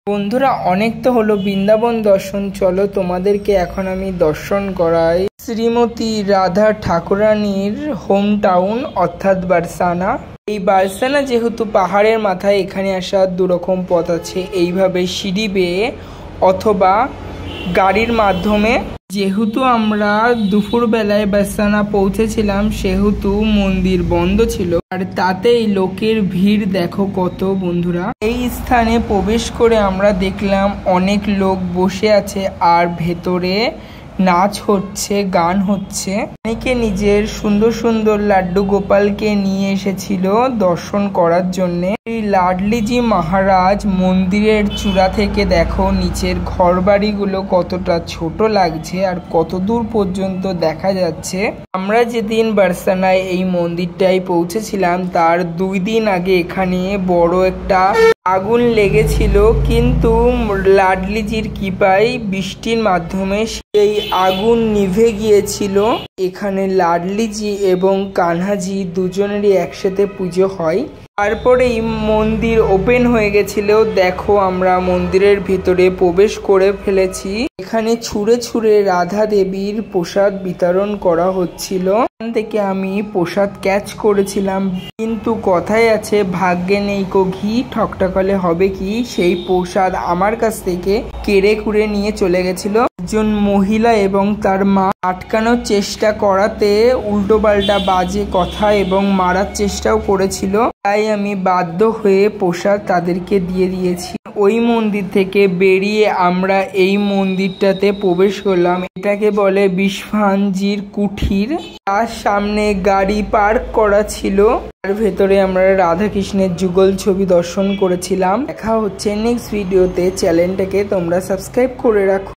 বন্ধুরা অনেক তো হলো বৃন্দাবন দর্শন, চলো তোমাদেরকে এখন আমি দর্শন করাই শ্রীমতী রাধা ঠাকুরানীর হোম টাউন অর্থাৎ বারসানা। এই বারসানা যেহেতু পাহাড়ের মাথায়, এখানে আসার দুরকম পথ আছে, এইভাবে সিঁড়ি বেয়ে অথবা গাড়ির মাধ্যমে। যেহেতু আমরা দুপুরবেলায় বারসানা পৌঁছেছিলাম সেহেতু মন্দির বন্ধ ছিল, আর তাতেই লোকের ভিড় দেখো কত। বন্ধুরা এই স্থানে প্রবেশ করে আমরা দেখলাম অনেক লোক বসে আছে আর ভেতরে নাচ হচ্ছে, গান হচ্ছে। অনেকে নিজের সুন্দর সুন্দর লাড্ডু গোপালকে নিয়ে এসেছিল দর্শন করার জন্য। এই লাডলিজি মহারাজ মন্দিরের চূড়া থেকে দেখো নিচের ঘর বাড়িগুলো কতটা ছোট লাগছে আর কত দূর পর্যন্ত দেখা যাচ্ছে। আমরা যেদিন বারসানায় এই মন্দিরটায় পৌঁছেছিলাম তার 2 দিন আগে এখানে বড় একটা আগুন লেগেছিল, কিন্তু লাডলিজির কৃপায় বৃষ্টির মাধ্যমে সেই আগুন নিভে গিয়েছিল। এখানে লাডলিজি এবং কানহাজি দুজনেরই একসাথে পুজো হয়। তারপরেই মন্দির ওপেন হয়ে গেছিল। দেখো আমরা মন্দিরের ভিতরে প্রবেশ করে ফেলেছি। এখানে ছুঁড়ে ছুঁড়ে রাধা দেবীর প্রসাদ বিতরণ করা হচ্ছিল। এখান থেকে আমি প্রসাদ ক্যাচ করেছিলাম, কিন্তু কথাই আছে ভাগ্যে নেই কো ঘি, ঠকঠকালে হবে কি। সেই প্রসাদ আমার কাছ থেকে কেড়ে কুড়ে নিয়ে চলে গেছিল। একজন মহিলা এবং তার মা আটকানোর চেষ্টা করাতে উল্টো পাল্টা বাজে কথা এবং মারার চেষ্টাও করেছিল, তাই আমি বাধ্য হয়ে প্রসাদ তাদেরকে দিয়ে দিয়েছি। ওই মন্দির থেকে বেরিয়ে আমরা এই মন্দিরটাতে প্রবেশ করলাম। এটাকে বলে বিশ্বভানজির কুঠির। তার সামনে গাড়ি পার্ক করা ছিল, তার ভেতরে আমরা রাধা কৃষ্ণের যুগল ছবি দর্শন করেছিলাম। দেখা হচ্ছে নেক্সট ভিডিওতে। চ্যানেলটাকে তোমরা সাবস্ক্রাইব করে রাখো।